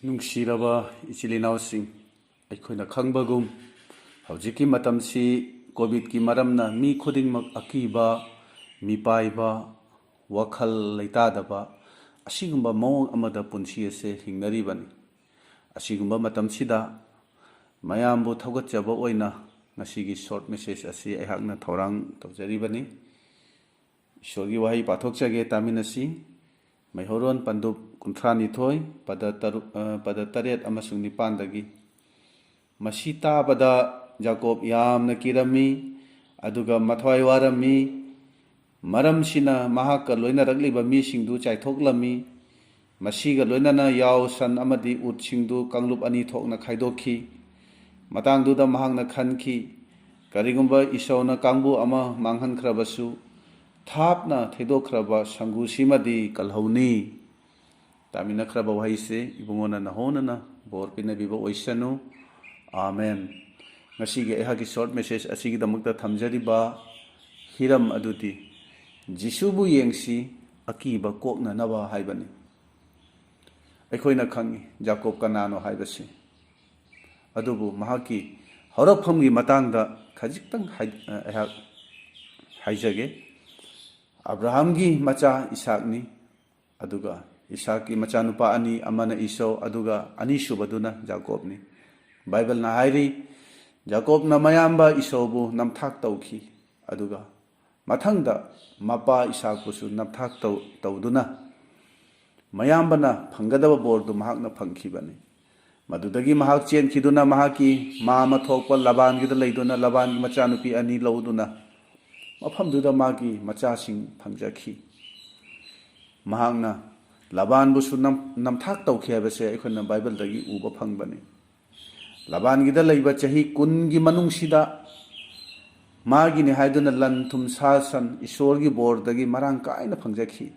ꯅꯨꯡꯁꯤꯔꯕ ꯏꯆꯤꯜ ꯏꯅꯥꯎꯁꯤꯡ, ꯑꯩꯈꯣꯏꯅ ꯈꯪꯕꯒꯨꯝ ꯍꯧꯖꯤꯛꯀꯤ ꯃꯇꯝꯁꯤ ꯀꯣꯚꯤꯗꯀꯤ ꯃꯔꯝꯅ ꯃꯤ ꯈꯨꯗꯤꯡꯃꯛ ꯑꯀꯤꯕ, ꯃꯤꯄꯥꯏꯕ, ꯋꯥꯈꯜ ꯂꯩꯇꯥꯗꯕ ꯑꯁꯤꯒꯨꯝꯕ ꯃꯑꯣꯡ ꯑꯃꯗ ꯄꯨꯟꯁꯤ ꯑꯁꯤ ꯍꯤꯡꯅꯔꯤꯕꯅꯤ꯫ ꯑꯁꯤꯒꯨꯝꯕ ꯃꯇꯝꯁꯤꯗ ꯃꯌꯥꯝꯕꯨ ꯊꯧꯒꯠꯆꯕ ꯑꯣꯏꯅ ꯉꯁꯤꯒꯤ ꯁꯣꯔꯠ ꯃꯦꯁꯦꯖ ꯑꯁꯤ ꯑꯩꯍꯥꯛꯅ ꯊꯧꯔꯥꯡ ꯇꯧꯖꯔꯤꯕꯅꯤ꯫ ꯏꯁꯣꯔꯒꯤ ꯋꯥꯍꯩ ꯄꯥꯊꯣꯛꯆꯒꯦ, ꯇꯥꯃꯤꯟꯅꯁꯤ꯫ ꯃꯩꯍꯧꯔꯣꯟ ꯄꯟꯗꯨꯞ 32 ꯄꯗ 8 ꯑꯃꯁꯨꯡ 9 ꯃꯁꯤ ꯇꯥꯕꯗ ꯌꯥꯀꯣꯕ ꯌꯥꯝꯅ ꯀꯤꯔꯝꯃꯤ ꯑꯗꯨꯒ ꯃꯊꯋꯥꯏ ꯋꯥꯔꯝꯃꯤ, ꯃꯔꯝꯁꯤꯅ ꯃꯍꯥꯛꯀ ꯂꯣꯏꯅꯔꯛꯂꯤꯕ ꯃꯤꯁꯤꯡꯗꯨ ꯆꯥꯏꯊꯣꯛꯂꯝꯃꯤ꯫ ꯃꯁꯤꯒ ꯂꯣꯏꯅꯅ ꯌꯥꯎ, ꯁꯟ ꯑꯃꯗꯤ ꯎꯠꯁꯤꯡꯗꯨ ꯀꯥꯡꯂꯨꯞ 2 ꯊꯣꯛꯅ ꯈꯥꯏꯗꯣꯛꯈꯤ꯫ ꯃꯇꯥꯡꯗꯨꯗ ꯃꯍꯥꯛꯅ ꯈꯟꯈꯤ, ꯀꯔꯤꯒꯨꯝꯕ ꯏꯁꯣꯔꯅ ꯀꯥꯡꯕꯨ ꯑꯃ ꯃꯥꯡꯍꯟꯈ꯭ꯔꯕꯁꯨ ꯊꯥꯞꯅ ꯊꯩꯗꯣꯛꯈ꯭ꯔꯕ ꯁꯪꯒꯨꯁꯤꯃꯗꯤ ꯀꯜꯍꯧꯅꯤ꯫ ꯇꯥꯃꯤꯟꯅꯈ꯭ꯔꯕ ꯋꯥꯍꯩꯁꯦ ꯏꯕꯨꯡꯉꯣꯅ ꯅꯍꯣꯅꯅ ꯕꯣꯔ ꯄꯤꯅꯕꯤꯕ ꯑꯣꯏꯁꯅꯨ꯫ ꯑꯥꯃꯦꯟ꯫ ꯉꯁꯤꯒꯤ ꯑꯩꯍꯥꯛꯀꯤ ꯁꯣꯔꯠ ꯃꯦꯁꯦꯖ ꯑꯁꯤꯒꯤꯗꯃꯛꯇ ꯊꯝꯖꯔꯤꯕ ꯍꯤꯔꯝ ꯑꯗꯨꯗꯤ ꯖꯤꯁꯨꯕꯨ ꯌꯦꯡꯁꯤ, ꯑꯀꯤꯕ ꯀꯣꯛꯅꯅꯕ ꯍꯥꯏꯕꯅꯤ꯫ ꯑꯩꯈꯣꯏꯅ ꯈꯪꯏ ꯌꯥꯀꯣꯕ ꯀꯅꯥꯅꯣ ꯍꯥꯏꯕꯁꯤ, ꯑꯗꯨꯕꯨ ꯃꯍꯥꯛꯀꯤ ꯍꯧꯔꯛꯐꯝꯒꯤ ꯃꯇꯥꯡꯗ ꯈꯖꯤꯛꯇꯪ ꯑꯩꯍꯥꯛ ꯍꯥꯏꯖꯒꯦ꯫ ꯑꯕ꯭ꯔꯥꯍꯥꯝꯒꯤ ꯃꯆꯥ ꯏꯁꯥꯛꯅꯤ, ꯑꯗꯨꯒ ꯏꯁꯥꯛꯀꯤ ꯃꯆꯥꯅꯨꯄꯥ 2, ꯑꯃꯅ ꯏꯁꯣ ꯑꯗꯨꯒ ꯑꯅꯤꯁꯨꯕꯗꯨꯅ ꯌꯥꯀꯣꯕꯅꯤ꯫ ꯕꯥꯏꯕꯜꯅ ꯍꯥꯏꯔꯤ, ꯌꯥꯀꯣꯕꯅ ꯃꯌꯥꯝꯕ ꯏꯁꯣꯕꯨ ꯅꯝꯊꯥꯛ ꯇꯧꯈꯤ, ꯑꯗꯨꯒ ꯃꯊꯪꯗ ꯃꯄꯥ ꯏꯁꯥꯛꯄꯨꯁꯨ ꯅꯝꯊꯥꯛ ꯇꯧꯗꯨꯅ ꯃꯌꯥꯝꯕꯅ ꯐꯪꯒꯗꯕ ꯕꯣꯔꯗꯨ ꯃꯍꯥꯛꯅ ꯐꯪꯈꯤꯕꯅꯤ꯫ ꯃꯗꯨꯗꯒꯤ ꯃꯍꯥꯛ ꯆꯦꯟꯈꯤꯗꯨꯅ ꯃꯍꯥꯛꯀꯤ ꯃꯥꯃ ꯊꯣꯛꯄ ꯂꯕꯥꯟꯒꯤꯗ ꯂꯩꯗꯨꯅ ꯂꯕꯥꯟꯒꯤ ꯃꯆꯥꯅꯨꯄꯤ 2 ꯂꯧꯗꯨꯅ ꯃꯐꯝꯗꯨꯗ ꯃꯥꯒꯤ ꯃꯆꯥꯁꯤꯡ ꯐꯪꯖꯈꯤ꯫ ꯃꯍꯥꯛꯅ ꯂꯕꯥꯟꯕꯨꯁꯨ ꯅꯝꯊꯥꯛ ꯇꯧꯈꯤ ꯍꯥꯏꯕꯁꯦ ꯑꯩꯈꯣꯏꯅ ꯕꯥꯏꯕꯜꯗꯒꯤ ꯎꯕ ꯐꯪꯕꯅꯤ꯫ ꯂꯕꯥꯟꯒꯤꯗ ꯂꯩꯕ ꯆꯍꯤ 10ꯒꯤ ꯃꯅꯨꯡꯁꯤꯗ ꯃꯥꯒꯤꯅꯤ ꯍꯥꯏꯗꯨꯅ ꯂꯟ ꯊꯨꯝ ꯁꯥ ꯁꯟ ꯏꯁꯣꯔꯒꯤ ꯕꯣꯔꯗꯒꯤ ꯃꯔꯥꯡ ꯀꯥꯏꯅ ꯐꯪꯖꯈꯤ꯫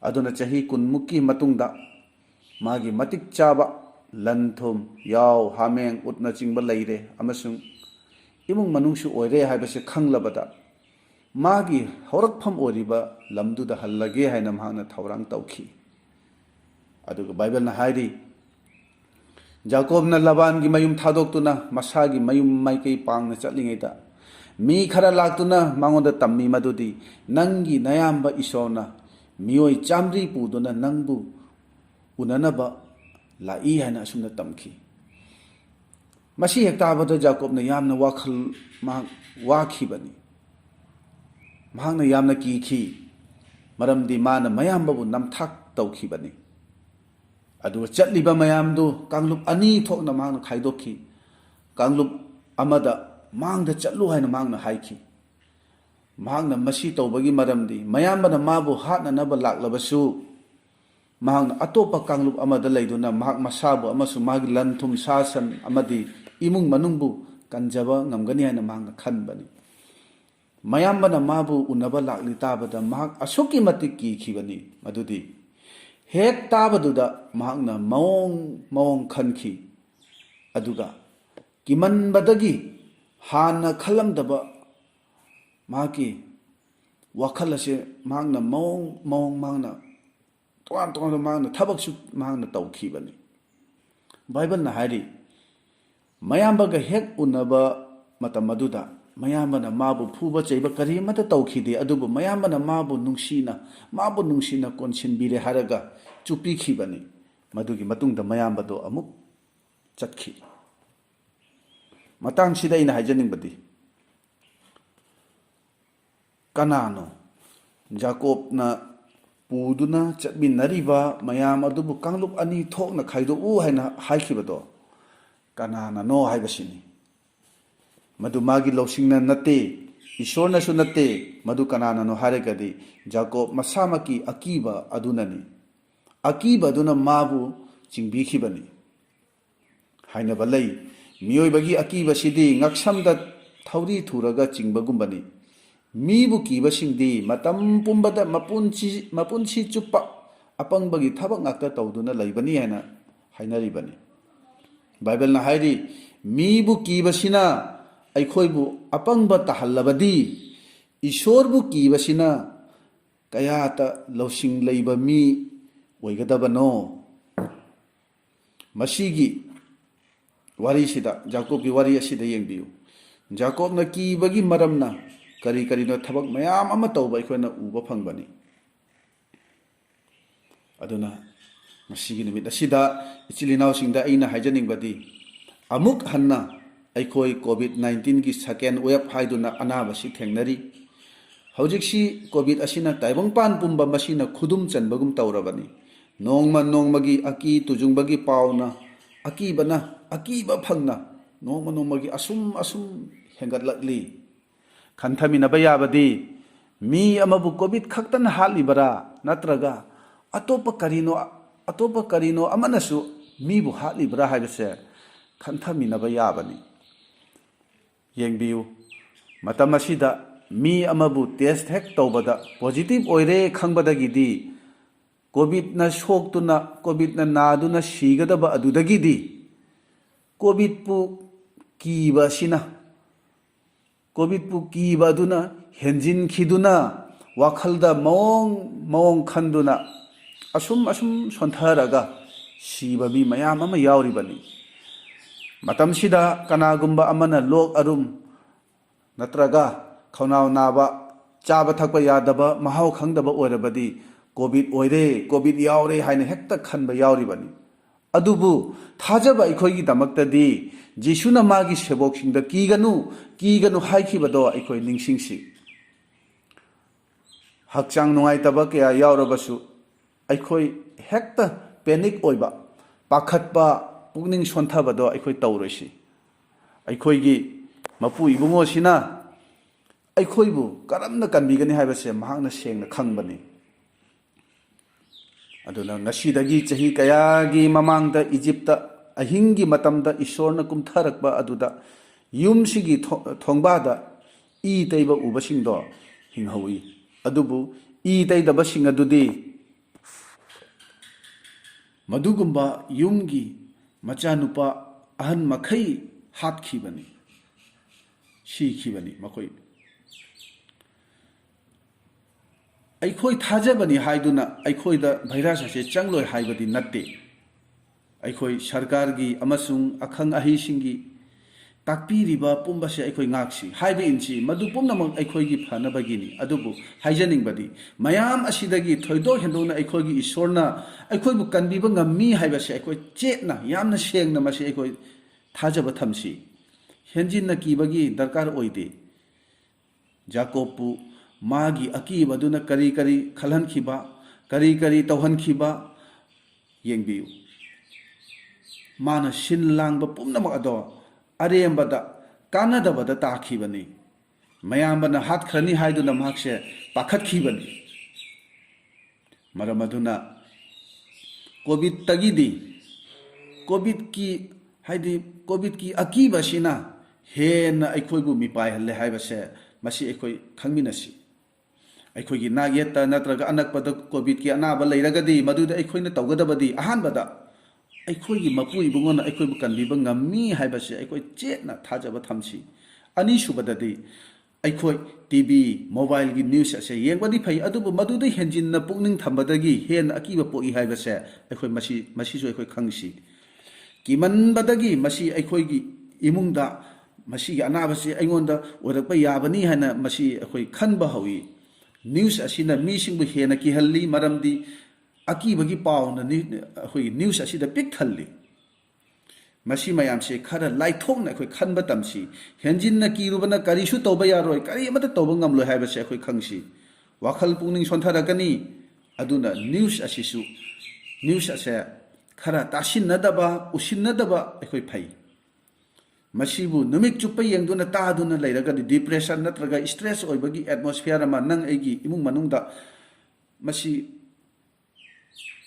ꯑꯗꯨꯅ ꯆꯍꯤ 10ꯃꯨꯛꯀꯤ ꯃꯇꯨꯡꯗ ꯃꯥꯒꯤ ꯃꯇꯤꯛ ꯆꯥꯕ ꯂꯟ ꯊꯨꯝ, ꯌꯥꯎ, ꯍꯥꯃꯦꯡ, ꯎꯠꯅꯆꯤꯡꯕ ꯂꯩꯔꯦ ꯑꯃꯁꯨꯡ ꯏꯃꯨꯡ ꯃꯅꯨꯡꯁꯨ ꯑꯣꯏꯔꯦ ꯍꯥꯏꯕꯁꯦ ꯈꯪꯂꯕꯗ ꯃꯥꯒꯤ ꯍꯧꯔꯛꯐꯝ ꯑꯣꯏꯔꯤꯕ ꯂꯝꯗꯨꯗ ꯍꯜꯂꯒꯦ ꯍꯥꯏꯅ ꯃꯍꯥꯛꯅ ꯊꯧꯔꯥꯡ ꯇꯧꯈꯤ꯫ ꯑꯗꯨꯒ ꯕꯥꯏꯕꯜꯅ ꯍꯥꯏꯔꯤ, ꯌꯥꯀꯣꯕꯅ ꯂꯕꯥꯟꯒꯤ ꯃꯌꯨꯝ ꯊꯥꯗꯣꯛꯇꯨꯅ ꯃꯁꯥꯒꯤ ꯃꯌꯨꯝ ꯃꯥꯏꯀꯩ ꯄꯥꯡꯅ ꯆꯠꯂꯤꯉꯩꯗ ꯃꯤ ꯈꯔ ꯂꯥꯛꯇꯨꯅ ꯃꯉꯣꯟꯗ ꯇꯝꯃꯤ ꯃꯗꯨꯗꯤ ꯅꯪꯒꯤ ꯅꯌꯥꯝꯕ ꯏꯁꯣꯔꯅ ꯃꯤꯑꯣꯏ 100 ꯄꯨꯗꯨꯅ ꯅꯪꯕꯨ ꯎꯅꯅꯕ ꯂꯥꯛꯏ ꯍꯥꯏꯅ ꯑꯁꯨꯝꯅ ꯇꯝꯈꯤ꯫ ꯃꯁꯤ ꯍꯦꯛ ꯇꯥꯕꯗ ꯌꯥꯀꯣꯕꯅ ꯌꯥꯝꯅ ꯃꯍꯥꯛ ꯋꯥꯈꯤꯕꯅꯤ꯫ ꯃꯍꯥꯛꯅ ꯌꯥꯝꯅ ꯀꯤꯈꯤ, ꯃꯔꯝꯗꯤ ꯃꯥꯅ ꯃꯌꯥꯝꯕꯕꯨ ꯅꯝꯊꯥꯛ ꯇꯧꯈꯤꯕꯅꯤ꯫ ꯑꯗꯨꯒ ꯆꯠꯂꯤꯕ ꯃꯌꯥꯝꯗꯨ ꯀꯥꯡꯂꯨꯞ 2 ꯊꯣꯛꯅ ꯃꯍꯥꯛꯅ ꯈꯥꯏꯗꯣꯛꯈꯤ꯫ ꯀꯥꯡꯂꯨꯞ ꯑꯃꯗ ꯃꯥꯡꯗ ꯆꯠꯂꯨ ꯍꯥꯏꯅ ꯃꯍꯥꯛꯅ ꯍꯥꯏꯈꯤ꯫ ꯃꯍꯥꯛꯅ ꯃꯁꯤ ꯇꯧꯕꯒꯤ ꯃꯔꯝꯗꯤ ꯃꯌꯥꯝꯕꯅ ꯃꯥꯕꯨ ꯍꯥꯠꯅꯅꯕ ꯂꯥꯛꯂꯕꯁꯨ ꯃꯍꯥꯛꯅ ꯑꯇꯣꯞꯄ ꯀꯥꯡꯂꯨꯞ ꯑꯃꯗ ꯂꯩꯗꯨꯅ ꯃꯍꯥꯛ ꯃꯁꯥꯕꯨ ꯑꯃꯁꯨꯡ ꯃꯥꯒꯤ ꯂꯟ ꯊꯨꯝ ꯁꯥ ꯁꯟ ꯑꯃꯗꯤ ꯏꯃꯨꯡ ꯃꯅꯨꯡꯕꯨ ꯀꯟꯖꯕ ꯉꯝꯒꯅꯤ ꯍꯥꯏꯅ ꯃꯍꯥꯛꯅ ꯈꯟꯕꯅꯤ꯫ ꯃꯌꯥꯝꯕꯅ ꯃꯥꯕꯨ ꯎꯅꯕ ꯂꯥꯛꯂꯤ ꯇꯥꯕꯗ ꯃꯍꯥꯛ ꯑꯁꯨꯛꯀꯤ ꯃꯇꯤꯛ ꯀꯤꯈꯤꯕꯅꯤ ꯃꯗꯨꯗꯤ ꯍꯦꯛ ꯇꯥꯕꯗꯨꯗ ꯃꯍꯥꯛꯅ ꯃꯑꯣꯡ ꯈꯟꯈꯤ, ꯑꯗꯨꯒ ꯀꯤꯃꯟꯕꯗꯒꯤ ꯍꯥꯟꯅ ꯈꯜꯂꯝꯗꯕ ꯃꯍꯥꯛꯀꯤ ꯋꯥꯈꯜ ꯑꯁꯦ ꯃꯍꯥꯛꯅ ꯃꯍꯥꯛꯅ ꯇꯣꯉꯥꯟ ꯃꯍꯥꯛꯅ ꯊꯕꯛꯁꯨ ꯃꯍꯥꯛꯅ ꯇꯧꯈꯤꯕꯅꯤ꯫ ꯕꯥꯏꯕꯜꯅ ꯍꯥꯏꯔꯤ, ꯃꯌꯥꯝꯕꯒ ꯍꯦꯛ ꯎꯅꯕ ꯃꯇꯝ ꯑꯗꯨꯗ ꯃꯌꯥꯝꯕꯅ ꯃꯥꯕꯨ ꯐꯨꯕ ꯆꯩꯕ ꯀꯔꯤꯃꯠꯇ ꯇꯧꯈꯤꯗꯦ, ꯑꯗꯨꯕꯨ ꯃꯌꯥꯝꯕꯅ ꯃꯥꯕꯨ ꯅꯨꯡꯁꯤꯅ ꯀꯣꯟꯁꯤꯟꯕꯤꯔꯦ ꯍꯥꯏꯔꯒ ꯆꯨꯞꯄꯤꯈꯤꯕꯅꯤ꯫ ꯃꯗꯨꯒꯤ ꯃꯇꯨꯡꯗ ꯃꯌꯥꯝꯕꯗꯣ ꯑꯃꯨꯛ ꯆꯠꯈꯤ꯫ ꯃꯇꯥꯡꯁꯤꯗ ꯑꯩꯅ ꯍꯥꯏꯖꯅꯤꯡꯕꯗꯤ, ꯀꯅꯥꯅꯣ ꯌꯥꯀꯣꯕꯅ ꯄꯨꯗꯨꯅ ꯆꯠꯃꯤꯟꯅꯔꯤꯕ ꯃꯌꯥꯝ ꯑꯗꯨꯕꯨ ꯀꯥꯡꯂꯨꯞ 2 ꯊꯣꯛꯅ ꯈꯥꯏꯗꯣꯛꯎ ꯍꯥꯏꯅ ꯍꯥꯏꯈꯤꯕꯗோ ꯀꯅꯥꯅꯅꯣ ꯍꯥꯏꯕꯁꯤꯅꯤ꯫ ꯃꯗꯨ ꯃꯥꯒꯤ ꯂꯧꯁꯤꯡꯅ ꯅꯠꯇꯦ, ꯏꯁꯣꯔꯅꯁꯨ ꯅꯠꯇꯦ꯫ ꯃꯗꯨ ꯀꯅꯥꯅꯅꯣ ꯍꯥꯏꯔꯒꯗꯤ ꯌꯥꯀꯣꯕ ꯃꯁꯥꯃꯛꯀꯤ ꯑꯀꯤꯕ ꯑꯗꯨꯅꯅꯤ꯫ ꯑꯀꯤꯕ ꯑꯗꯨꯅ ꯃꯥꯕꯨ ꯆꯤꯡꯕꯤꯈꯤꯕꯅꯤ꯫ ꯍꯥꯏꯅꯕ ꯂꯩ, ꯃꯤꯑꯣꯏꯕꯒꯤ ꯑꯀꯤꯕꯁꯤꯗꯤ ꯉꯛꯁꯝꯗ ꯊꯧꯔꯤ ꯊꯨꯔꯒ ꯆꯤꯡꯕꯒꯨꯝꯕꯅꯤ꯫ ꯃꯤꯕꯨ ꯀꯤꯕꯁꯤꯡꯗꯤ ꯃꯇꯝ ꯄꯨꯝꯕꯗ ꯃꯄꯨꯟꯁꯤ ꯆꯨꯞꯄ ꯑꯄꯪꯕꯒꯤ ꯊꯕꯛ ꯉꯥꯛꯇ ꯇꯧꯗꯨꯅ ꯂꯩꯕꯅꯤ ꯍꯥꯏꯅ ꯍꯥꯏꯅꯔꯤꯕꯅꯤ꯫ ꯕꯥꯏꯕꯜꯅ ꯍꯥꯏꯔꯤ, ꯃꯤꯕꯨ ꯀꯤꯕꯁꯤꯅ ꯑꯩꯈꯣꯏꯕꯨ ꯑꯄꯪꯕ ꯇꯥꯍꯜꯂꯕꯗꯤ ꯏꯁꯣꯔꯕꯨ ꯀꯤꯕꯁꯤꯅ ꯀꯌꯥꯇ ꯂꯧꯁꯤꯡ ꯂꯩꯕ ꯃꯤ ꯑꯣꯏꯒꯗꯕꯅꯣ? ꯃꯁꯤꯒꯤ ꯋꯥꯔꯤꯁꯤꯗ ꯖꯥꯀꯣꯕꯀꯤ ꯋꯥꯔꯤ ꯑꯁꯤꯗ ꯌꯦꯡꯕꯤꯌꯨ ꯖꯥꯀꯣꯕꯅ ꯀꯤꯕꯒꯤ ꯃꯔꯝꯅ ꯀꯔꯤꯅꯣ ꯊꯕꯛ ꯃꯌꯥꯝ ꯑꯃ ꯇꯧꯕ ꯑꯩꯈꯣꯏꯅ ꯎꯕ ꯐꯪꯕꯅꯤ ꯑꯗꯨꯅ ꯉꯁꯤꯒꯤ ꯅꯨꯃꯤꯠ ꯑꯁꯤꯗ ꯏꯆꯤꯜ ꯏꯅꯥꯎꯁꯤꯡꯗ ꯑꯩꯅ ꯍꯥꯏꯖꯅꯤꯡꯕꯗꯤ ꯑꯃꯨꯛ ꯍꯟꯅ ꯑꯩꯈꯣꯏ ꯀꯣꯚꯤꯗ-19ꯒꯤ ꯁꯦꯀꯦꯟ ꯋꯦꯕ ꯍꯥꯏꯗꯨꯅ ꯑꯅꯥꯕꯁꯤ ꯊꯦꯡꯅꯔꯤ ꯍꯧꯖꯤꯛꯁꯤ ꯀꯣꯚꯤꯗ ꯑꯁꯤꯅ ꯇꯥꯏꯕꯪꯄꯥꯟ ꯄꯨꯝꯕ ꯃꯁꯤꯅ ꯈꯨꯗꯨꯝ ꯆꯟꯕꯒꯨꯝ ꯇꯧꯔꯕꯅꯤ ꯅꯣꯡꯃ ꯅꯣꯡꯃꯒꯤ ꯑꯀꯤ ꯇꯨꯖꯨꯡꯕꯒꯤ ꯄꯥꯎꯅ ꯑꯀꯤꯕꯅ ꯑꯀꯤꯕ ꯐꯪꯅ ꯅꯣꯡꯃ ꯅꯣꯡꯃꯒꯤ ꯑꯁꯨꯝ ꯍꯦꯟꯒꯠꯂꯛꯂꯤ ꯈꯟꯊꯃꯤꯟꯅꯕ ꯌꯥꯕꯗꯤ ꯃꯤ ꯑꯃꯕꯨ ꯀꯣꯚꯤꯗ ꯈꯛꯇꯅ ꯍꯥꯠꯂꯤꯕꯔꯥ ꯅꯠꯇ꯭ꯔꯒ ꯑꯇꯣꯞꯄ ꯀꯔꯤꯅꯣ ꯑꯃꯅꯁꯨ ꯃꯤꯕꯨ ꯍꯥꯠꯂꯤꯕꯔꯥ ꯍꯥꯏꯕꯁꯦ ꯈꯟꯊꯃꯤꯟꯅꯕ ꯌꯥꯕꯅꯤ ꯌꯦꯡꯕꯤꯌꯨ ꯃꯇꯝ ꯑꯁꯤꯗ ꯃꯤ ꯑꯃꯕꯨ ꯇꯦꯁ ꯍꯦꯛ ꯇꯧꯕꯗ ꯄꯣꯖꯤꯇꯤꯚ ꯑꯣꯏꯔꯦ ꯈꯪꯕꯗꯒꯤꯗꯤ ꯀꯣꯚꯤꯗꯅ ꯅꯥꯗꯨꯅ ꯁꯤꯒꯗꯕ ꯑꯗꯨꯗꯒꯤꯗꯤ ꯀꯣꯚꯤꯗꯄꯨ ꯀꯤꯕ ꯑꯗꯨꯅ ꯍꯦꯟꯖꯤꯟꯈꯤꯗꯨꯅ ꯋꯥꯈꯜꯗ ꯃꯑꯣꯡ ꯈꯟꯗꯨꯅ ꯑꯁꯨꯝ ꯁꯣꯟꯊꯔꯒ ꯁꯤꯕ ꯃꯤ ꯃꯌꯥꯝ ꯑꯃ ꯌꯥꯎꯔꯤꯕꯅꯤ ꯃꯇꯝꯁꯤꯗ ꯀꯅꯥꯒꯨꯝꯕ ꯑꯃꯅ ꯂꯣꯛ ꯑꯔꯨꯝ ꯅꯠꯇ꯭ꯔꯒ ꯈꯧꯅꯥꯎ ꯅꯥꯕ ꯆꯥꯕ ꯊꯛꯄ ꯌꯥꯗꯕ ꯃꯍꯥꯎ ꯈꯪꯗꯕ ꯑꯣꯏꯔꯕꯗꯤ ꯀꯣꯚꯤꯗ ꯌꯥꯎꯔꯦ ꯍꯥꯏꯅ ꯍꯦꯛꯇ ꯈꯟꯕ ꯌꯥꯎꯔꯤꯕꯅꯤ ꯑꯗꯨꯕꯨ ꯊꯥꯖꯕ ꯑꯩꯈꯣꯏꯒꯤꯗꯃꯛꯇꯗꯤ ꯖꯤꯁꯨꯅ ꯃꯥꯒꯤ ꯁꯦꯕꯣꯛꯁꯤꯡꯗ ꯀꯤꯒꯅꯨ ꯍꯥꯏꯈꯤꯕꯗꯣ ꯑꯩꯈꯣꯏ ꯅꯤꯡꯁꯤꯡꯁꯤ ꯍꯛꯆꯥꯡ ꯅꯨꯡꯉꯥꯏꯇꯕ ꯀꯌా ꯌꯥꯎꯔꯕꯁꯨ ꯑꯩꯈꯣই ꯍꯦꯛꯇ ꯄꯦꯅꯤꯛ ꯑꯣꯏꯕ ꯄꯥꯈꯠꯄ ꯄꯨꯛꯅꯤꯡ ꯁꯣꯟꯊꯕꯗꯣ ꯑꯩꯈꯣꯏ ꯇꯧꯔꯣꯏꯁꯤ ꯑꯩꯈꯣꯏꯒꯤ ꯃꯄꯨ ꯏꯕꯨꯡꯉꯣꯁꯤꯅ ꯑꯩꯈꯣꯏꯕꯨ ꯀꯔꯝꯅ ꯀꯟꯕꯤꯒꯅꯤ ꯍꯥꯏꯕꯁꯦ ꯃꯍꯥꯛꯅ ꯁꯦꯡꯅ ꯈꯪꯕꯅꯤ ꯑꯗꯨꯅ ꯉꯁꯤꯗꯒꯤ ꯆꯍꯤ ꯀꯌꯥꯒꯤ ꯃꯃꯥꯡꯗ ꯏꯖꯤꯞꯇ ꯑꯍꯤꯡꯒꯤ ꯃꯇꯝꯗ ꯏꯁꯣꯔꯅ ꯀꯨꯝꯊꯔꯛꯄ ꯑꯗꯨꯗ ꯌꯨꯝꯁꯤꯒꯤ ꯊꯣꯡꯕꯥꯗ ꯏ ꯇꯩꯕ ꯎꯕꯁꯤꯡꯗꯣ ꯍꯤꯡꯍꯧꯏ ꯑꯗꯨꯕꯨ ꯏ ꯇꯩꯗꯕꯁꯤꯡ ꯑꯗꯨꯗꯤ ꯃꯗꯨꯒꯨꯝꯕ ꯌꯨꯝꯒꯤ ꯃꯆꯥꯅꯨꯄꯥ ꯑꯍꯟ ꯃꯈꯩ ꯍꯥꯠꯈꯤꯕꯅꯤ ꯁꯤꯈꯤꯕꯅꯤ ꯃꯈꯣꯏ ꯑꯩꯈꯣꯏ ꯊꯥꯖꯕꯅꯤ ꯍꯥꯏꯗꯨꯅ ꯑꯩꯈꯣꯏꯗ ꯚꯥꯏꯔꯁ ꯑꯁꯤ ꯆꯪꯂꯣꯏ ꯍꯥꯏꯕꯗꯤ ꯅꯠꯇꯦ ꯑꯩꯈꯣꯏ ꯁꯔꯀꯥꯔꯒꯤ ꯑꯃꯁꯨꯡ ꯑꯈꯪ ꯑꯍꯩꯁꯤꯡꯒꯤ ꯇꯥꯛꯄꯤꯔꯤꯕ ꯄꯨꯝꯕꯁꯦ ꯑꯩꯈꯣই ꯉꯥꯛꯁꯤ ꯍꯥꯏꯕ ꯏꯟꯁꯤ ꯃꯗꯨ ꯄꯨꯝꯅꯃꯛ ꯑꯩꯈꯣꯏꯒꯤ ꯐꯅꯕꯒꯤꯅꯤ ꯑꯗꯨꯕꯨ ꯍꯥꯏꯖꯅꯤꯡꯕꯗꯤ ꯃꯌꯥꯝ ꯑꯁꯤꯗꯒꯤ ꯊꯣꯏꯗꯣꯛ ꯍꯦꯟꯗꯣꯛꯅ ꯑꯩꯈꯣꯏꯒꯤ ꯏꯁꯣꯔꯅ ꯑꯩꯈꯣꯏꯕꯨ ꯀꯟꯕꯤꯕ ꯉꯝꯃꯤ ꯍꯥꯏꯕꯁꯦ ꯑꯩꯈꯣই ꯆꯦꯠꯅ ꯌꯥꯝꯅ ꯁꯦꯡꯅ ꯃꯁꯤ ꯑꯩꯈꯣই ꯊꯥꯖꯕ ꯊꯝꯁꯤ ꯍꯦꯟꯖꯤꯟꯅ ꯀꯤꯕꯒꯤ ꯗꯔꯀꯥꯔ ꯑꯣꯏꯗꯦ ꯖꯥꯀꯣꯕꯄꯨ ꯃꯥꯒꯤ ꯑꯀꯤꯕꯗꯨꯅ ꯀꯔꯤ ꯈꯜꯍꯟꯈꯤꯕ ꯀꯔꯤ ꯇꯧꯍꯟꯈꯤꯕ ꯌꯦꯡꯕꯤꯌꯨ ꯃꯥꯅ ꯁꯤꯟ ꯂꯥꯡꯕ ꯄꯨꯝꯅꯃꯛ ꯑꯗꯣ ꯑꯔꯦꯝꯕꯗ ꯀꯥꯟꯅꯗꯕꯗ ꯇꯥꯈꯤꯕꯅꯤ ꯃꯌꯥꯝꯕꯅ ꯍꯥꯠꯈ꯭ꯔꯅꯤ ꯍꯥꯏꯗꯨꯅ ꯃꯍꯥꯛꯁꯦ ꯄꯥꯈꯠꯈꯤꯕꯅꯤ ꯃꯔꯝ ꯑꯗꯨꯅ ꯀꯣꯚꯤꯗꯀꯤ ꯑꯀꯤꯕꯁꯤꯅ ꯍꯦꯟꯅ ꯑꯩꯈꯣꯏꯕꯨ ꯃꯤꯄꯥꯏꯍꯜꯂꯦ ꯍꯥꯏꯕꯁꯦ ꯃꯁꯤ ꯑꯩꯈꯣꯏ ꯈꯪꯃꯤꯟꯅꯁꯤ ꯑꯩꯈꯣꯏꯒꯤ ꯅꯥꯛꯌꯦꯠꯇ ꯅꯠꯇ꯭ꯔꯒ ꯑꯅꯛꯄꯗ ꯀꯣꯚꯤꯗꯀꯤ ꯑꯅꯥꯕ ꯂꯩꯔꯒꯗꯤ ꯃꯗꯨꯗ ꯑꯩꯈꯣꯏꯅ ꯇꯧꯒꯗꯕꯗꯤ ꯑꯍꯥꯟꯕꯗ ꯑꯩꯈꯣꯏꯒꯤ ꯃꯄꯨ ꯏꯕꯨꯡꯉꯣꯅ ꯑꯩꯈꯣꯏꯕꯨ ꯀꯟꯕꯤꯕ ꯉꯝꯃꯤ ꯍꯥꯏꯕꯁꯦ ꯑꯩꯈꯣꯏ ꯆꯦꯠꯅ ꯊꯥꯖꯕ ꯊꯝꯁꯤ ꯑꯅꯤꯁꯨꯕꯗꯗꯤ ꯑꯩꯈꯣꯏ ꯇꯤꯚꯤ ꯃꯣꯕꯥꯏꯜꯒꯤ ꯅ꯭ꯌꯨꯁ ꯑꯁꯦ ꯌꯦꯡꯕꯗꯤ ꯐꯩ ꯑꯗꯨꯕꯨ ꯃꯗꯨꯗ ꯍꯦꯟꯖꯤꯟꯅ ꯄꯨꯛꯅꯤꯡ ꯊꯝꯕꯗꯒꯤ ꯍꯦꯟꯅ ꯑꯀꯤꯕ ꯄꯣꯛꯏ ꯍꯥꯏꯕꯁꯦ ꯑꯩꯈꯣꯏ ꯃꯁꯤꯁꯨ ꯑꯩꯈꯣই ꯈꯪꯁꯤ ꯀꯤꯃꯟꯕꯗꯒꯤ ꯃꯁꯤ ꯑꯩꯈꯣꯏꯒꯤ ꯏꯃꯨꯡꯗ ꯃꯁꯤꯒꯤ ꯑꯅꯥꯕꯁꯤ ꯑꯩꯉꯣꯟꯗ ꯑꯣꯏꯔꯛꯄ ꯌꯥꯕꯅꯤ ꯍꯥꯏꯅ ꯃꯁꯤ ꯑꯩꯈꯣই ꯈꯟꯕ ꯍꯧꯏ ꯅ꯭ꯌꯨꯁ ꯑꯁꯤꯅ ꯃꯤꯁꯤꯡꯕꯨ ꯍꯦꯟꯅ ꯀꯤꯍꯜꯂꯤ ꯃꯔꯝꯗꯤ ꯑꯀꯤꯕꯒꯤ ꯄꯥꯎꯅ ꯑꯩꯈꯣꯏꯒꯤ ꯅ꯭ꯌꯨꯁ ꯑꯁꯤꯗ ꯄꯤꯛ ꯊꯜꯂꯤ ꯃꯁꯤ ꯃꯌꯥꯝꯁꯦ ꯈꯔ ꯂꯥꯏꯊꯣꯛꯅ ꯑꯩꯈꯣꯏ ꯈꯟꯕ ꯇꯝꯁꯤ ꯍꯦꯟꯖꯤꯟꯅ ꯀꯤꯔꯨꯕꯅ ꯀꯔꯤꯁꯨ ꯇꯧꯕ ꯌꯥꯔꯣꯏ ꯀꯔꯤ ꯑꯃꯠꯇ ꯇꯧꯕ ꯉꯝꯂꯣꯏ ꯍꯥꯏꯕꯁꯦ ꯑꯩꯈꯣꯏ ꯈꯪꯁꯤ ꯋꯥꯈꯜ ꯄꯨꯛꯅꯤꯡ ꯁꯣꯟꯊꯔꯛꯀꯅꯤ ꯑꯗꯨꯅ ꯅ꯭ꯌꯨꯁ ꯑꯁꯦ ꯈꯔ ꯇꯥꯁꯤꯟꯅꯗꯕ ꯎꯁꯤꯟꯅꯗꯕ ꯑꯩꯈꯣꯏ ꯐꯩ ꯃꯁꯤꯕꯨ ꯅꯨꯃꯤꯠ ꯆꯨꯞꯄ ꯌꯦꯡꯗꯨꯅ ꯇꯥꯗꯨꯅ ꯂꯩꯔꯒꯗꯤ ꯗꯤꯄ꯭ꯔꯦꯁꯟ ꯅꯠꯇ꯭ꯔꯒ ꯁ꯭ꯇ꯭ꯔꯦꯁ ꯑꯣꯏꯕꯒꯤ ꯑꯦꯠꯃꯣꯁꯐꯤꯌꯔ ꯑꯃ ꯅꯪ ꯑꯩꯒꯤ ꯏꯃꯨꯡ ꯃꯅꯨꯡꯗ ꯃꯁꯤ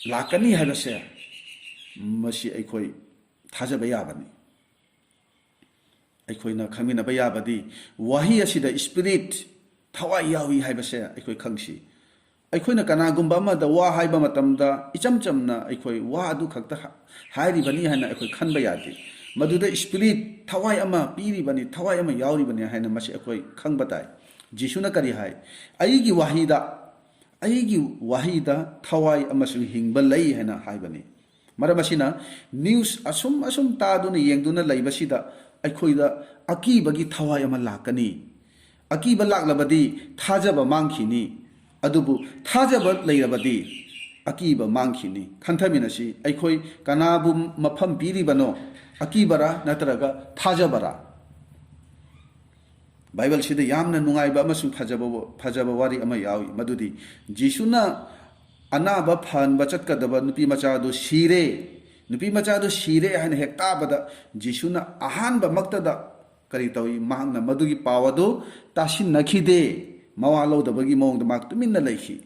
ꯂꯥꯛꯀꯅꯤ ꯍꯥꯏꯕꯁꯦ ꯃꯁꯤ ꯑꯩꯈꯣই ꯊꯥꯖꯕ ꯌꯥꯕꯅꯤ ꯑꯩꯈꯣꯏꯅ ꯈꯪꯃꯤꯟꯅꯕ ꯌꯥꯕꯗꯤ ꯋꯥꯍꯩ ꯑꯁꯤꯗ ꯁ꯭ꯄꯤꯔꯤꯠ ꯊꯋꯥꯏ ꯌꯥꯎꯏ ꯍꯥꯏꯕꯁꯦ ꯑꯩꯈꯣꯏ ꯈꯪꯁꯤ ꯑꯩꯈꯣꯏꯅ ꯀꯅꯥꯒꯨꯝꯕ ꯑꯃꯗ ꯋꯥ ꯍꯥꯏꯕ ꯃꯇꯝꯗ ꯏꯆꯝ ꯆꯝꯅ ꯑꯩꯈꯣই ꯋꯥ ꯑꯗꯨ ꯈꯛꯇ ꯍꯥꯏꯔꯤꯕꯅꯤ ꯍꯥꯏꯅ ꯑꯩꯈꯣꯏ ꯈꯟꯕ ꯌꯥꯗꯦ ꯃꯗꯨꯗ ꯁ꯭ꯄꯤꯔꯤꯠ ꯊꯋꯥꯏ ꯑꯃ ꯄꯤꯔꯤꯕꯅꯤ ꯊꯋꯥꯏ ꯑꯃ ꯌꯥꯎꯔꯤꯕꯅꯤ ꯍꯥꯏꯅ ꯃꯁꯤ ꯑꯩꯈꯣꯏ ꯈꯪꯕ ꯇꯥꯏ ꯖꯤꯁꯨꯅ ꯀꯔꯤ ꯍꯥꯏ ꯑꯩꯒꯤ ꯋꯥꯍꯩꯗ ꯊꯋꯥꯏ ꯑꯃꯁꯨꯡ ꯍꯤꯡꯕ ꯂꯩ ꯍꯥꯏꯅ ꯍꯥꯏꯕꯅꯤ Maram asina news asum taduna yengduna laibasida aikhoida akibagi thawai ama lakani. Akiba laklabadi thajaba mangkhini. Adubu thajaba leirabadi akiba mangkhini. Khanthaminasi aikhoi kanabu mafam piribano akibara natraga thajabara. Bible sida yamna nungaiba amasung thajaba wari ama yawi madudi Jisuna Anaba phanba chatkadaba nupi machado sire nupi machado sire haina hek tabada Jisuna ahanba maktada kari tawi mahangna madugi pawado tashin nakhide mawa lodabagi mawngda mak tuminna leikhi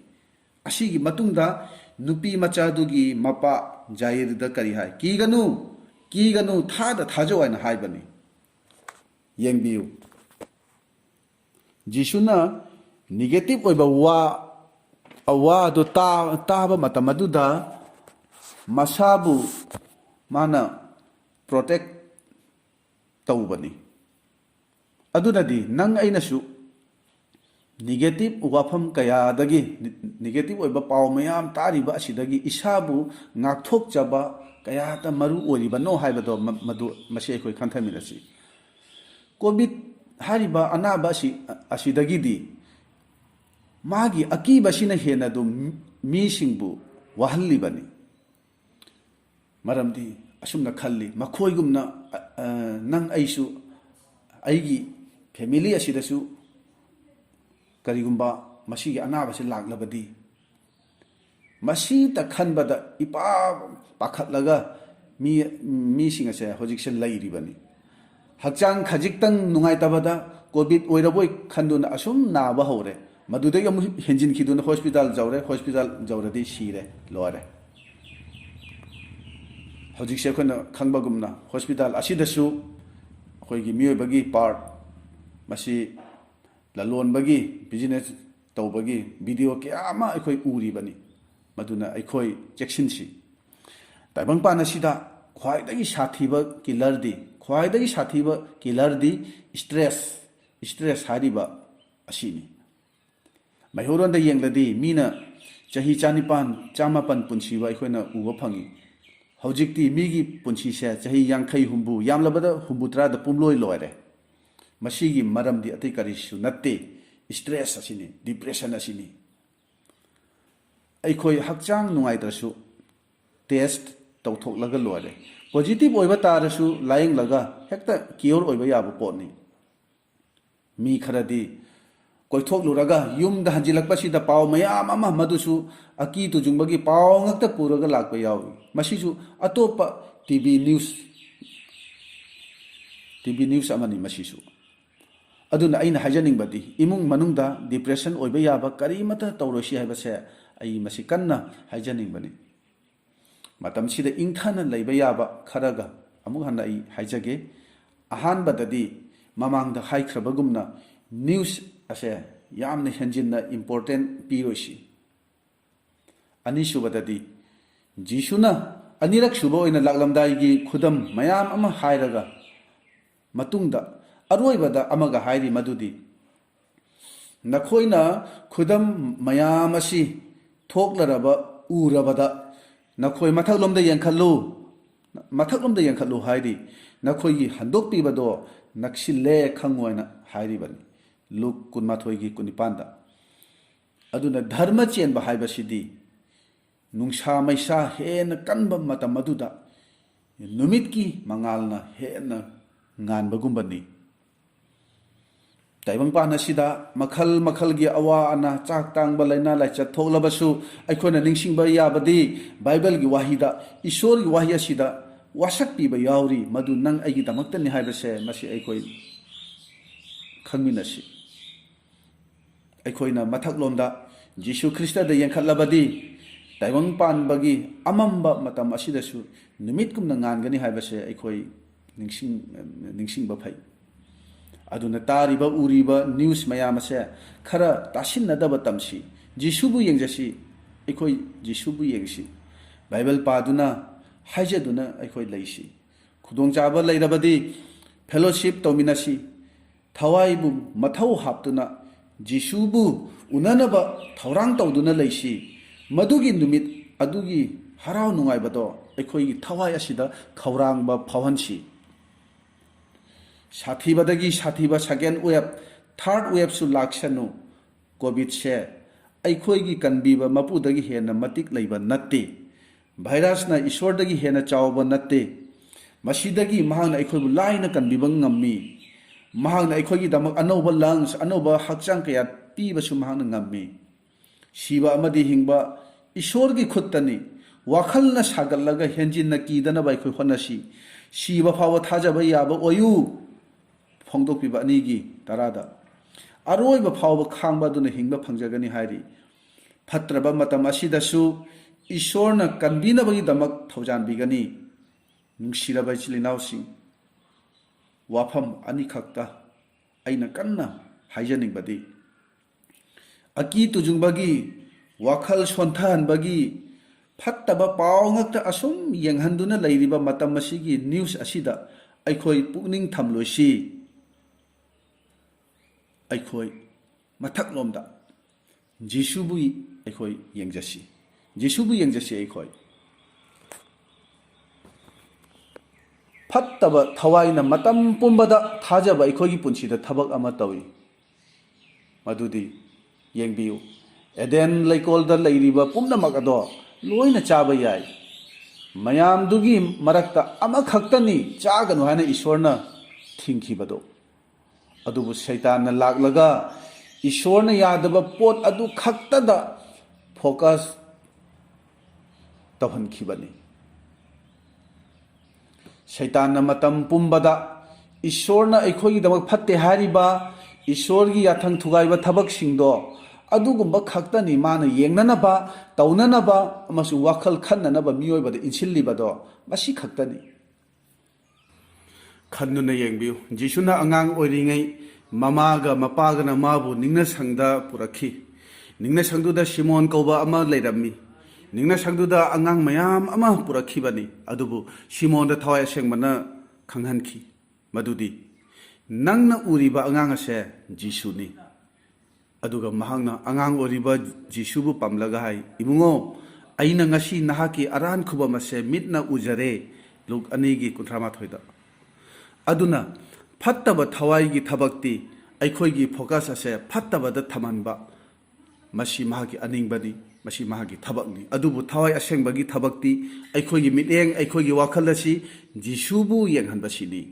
asigi matungda nupi machadugi mapa jairda kari hai kiganu thada thajawaina haibani yengbiu Jisuna negative oiba awa do taba matamaduda masabu mana protect tawbani adunadi nang ainasu negative wafam kaya dagi negative oiba paw mayam tariba asidagi isabu ngakthok jaba kaya ta maru oriba no haibado madu mase khoi khanthaminasi covid hariba anaba asidagidi magi akiba sina hena do mi singbu wahalibani maramdi asumna khalli makhoigumna nang aisu aigi family asidasu karigumba masigi anaba se laglabadi masi ta khanbada ipa pakhatlaga mi singa se hojik se lairibani hakchang khajiktang nungai tabada covid oiraboi khanduna asum naba hore madudai amu henjin khiduna hospital jawradi sire lore hojik se khona khangbagumna hospital asidasu khoigi miyoibagi part masi lalon bagi business tawbagi video kya ama eikhoi uribani maduna eikhoi cheksinsi taibang pana sida khwaidagi sathiba killer di stress hariba asini Mahiron da yengladi mina chahi chanipan chamapan punsiwa ikhoina uwa phangi hojikti migi punsi se chahi yangkhai humbu yamlabada humbutra da pumloi loire masigi maramdi atai karisu natte stress asini depression asini aikhoi hakchang nungai trasu test tawthoklaga loire positive oiba tarasu lying laga hekta cure oiba yabu potni mi kharadi koithok luraga yumda hanjilakpasida paw mayam ama madusu aki tujungbagi paw ngakta puraga lakpa yawi masisu atopa tv news amani masisu aduna aina hajaning badi imung manungda depression oiba yaba karimata tawrosi haibase ai masikanna hajaning bani matam sida ingthana leiba yaba kharaga amuk hanna ai hajage ahan badadi mamangda haikrabagumna news ase yamna henjinna important kiroisi ani subadadi Jisuna anirak subo ina laklamdai gi khudam mayam ama hairaga matungda aroibada amaga hairi madudi nakhoina khudam mayam asi thoklaraba urabada nakhoi mathaklomda yankhallu hairi nakhoi gi handok pibado naksille khangwaina hairi bani Luk kunmathoigi kunipanda aduna dharma chenba haibasidi nungsa maisa hena kanba matam maduda numitki mangalna hena nganbagumbani taibang pana sida makhal gi awa ana chak tangba laina lai chattholabasu aikhona ningsingba yabadi bible gi wahida ishor gi wahya sida wasak piba yauri madu nang aigi damaktani haibase masi aikhoi khangminasi aikhoi na mathaklomda Jisu Krista da yankhatlabadi taibang pan bagi amamba matam asidasu numit kumna ngangani haibase aikhoi ningsing ba phai aduna tariba uriba news mayam ase khara tasinadaba tamsi Jisubu yengjasi aikhoi Jisubu yengsi Bible paduna haijaduna aikhoi leisi khudongchaba leirabadi fellowship tawminasi thawaibu mathau haptuna Jisubu unanaba thaurang tawduna leisi madugi numit adugi harau nungai bado eikhoi gi thawai asida khaurang ba phawansi sathibadagi sathiba second wave third wave su laksanu covid se eikhoi gi kanbiba mapudagi hena matik leiba natte virus na ishwar dagi hena chawba natte masidagi mahangna eikhoi bu laina kanbiba ngammi mahangna eikhoi gi damak anoba lungs anoba hakchang kaya piba su mahangna ngammi siba amadi hingba ishwar gi khuttani wakhalna sagallaga henjinna kidana ba eikhoi honasi siba phawa thajaba yaba oyu phongdokpiba anigi tarada aroiba phawba khangba duna hingba phangjagani hairi phatraba matam asidasu ishorna kanbinabagi damak thaujanbigani nungsiraba chilinausing wafam ani khakta aina kanna haijaningbadi aki tujungbagi wakhal sonthanbagi phattaba paw ngakta asum yenghanduna leiriba matam asigi news asida eikhoi pukning thamloisi eikhoi mathak lomda Jisubu eikhoi yengjasi Jisubu yengjasi eikhoi phattaba thawaina matam pumbada thajaba eikhoi gi punsida thabak ama tawi madudi yengbiu eden laikolda leiriba pumnamak ado loina chaba yai mayam dugi marakta ama khaktani chaganu hana ishwarna thingkhibado adubu shaitanna laklaga ishwarna yadaba pot adu khaktada focus tawhankhibani shaitanna matam pumbada ishwarna eikhoi damak phatte hariba ishwargi yathang thugaiba thabak singdo adugumba khaktani mana yengnanaba taunanaba amasu wakhal khannanaba miyoibada insilibado masi khaktani khannuna yengbiu jisuna angang oiringai mamaga mapagana mabu ningna sangda purakhi ningna sangduda simon kauba ama leirammi ningna sangduda angang mayam ama purakhi bani adubu simon da thawai sengmana khanghanki madudi nangna uriba angang ase jisuni aduga mahangna angang oriba jisubu pamlaga hai imungo aina ngasi nahaki aran khuba mase mitna ujare luk anigi kuntrama thoida aduna phattaba thawai gi thabakti eikhoi gi focus ase phattaba da thamanba masi mahagi aningbani masi mahagi thabakni adubu thawai asengba gi thabakti eikhoi gi miteng eikhoi gi wakhal asi jisubu yenghanba sini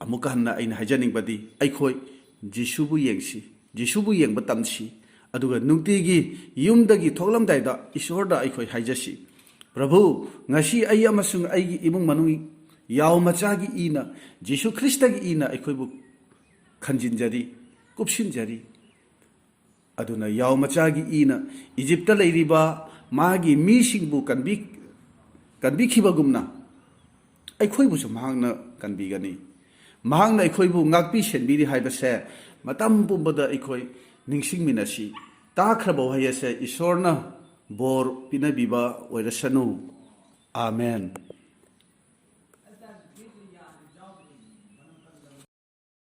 amukanna aina hajaningbadi eikhoi jisubu yengsi Jisubu yengba tamsi aduga nungtigi yumdagi thoklamdaida ishorda eikhoi haijasi Prabhu ngasi ai amasung aigi imung manung yaw machagi ina Jisu Kristagi ina eikhoi bu khanjinjari kupsinjari aduna yaw machagi ina Egypta leiriba magi misingbu kanbi khibagumna eikhoi bu mahangna kanbigani mahangna eikhoi bu ngakpi senbiri haibase matam pumbada eikhoi ningsingminasi takhrabo hayase ishorna bor pinabiba oirasanu amen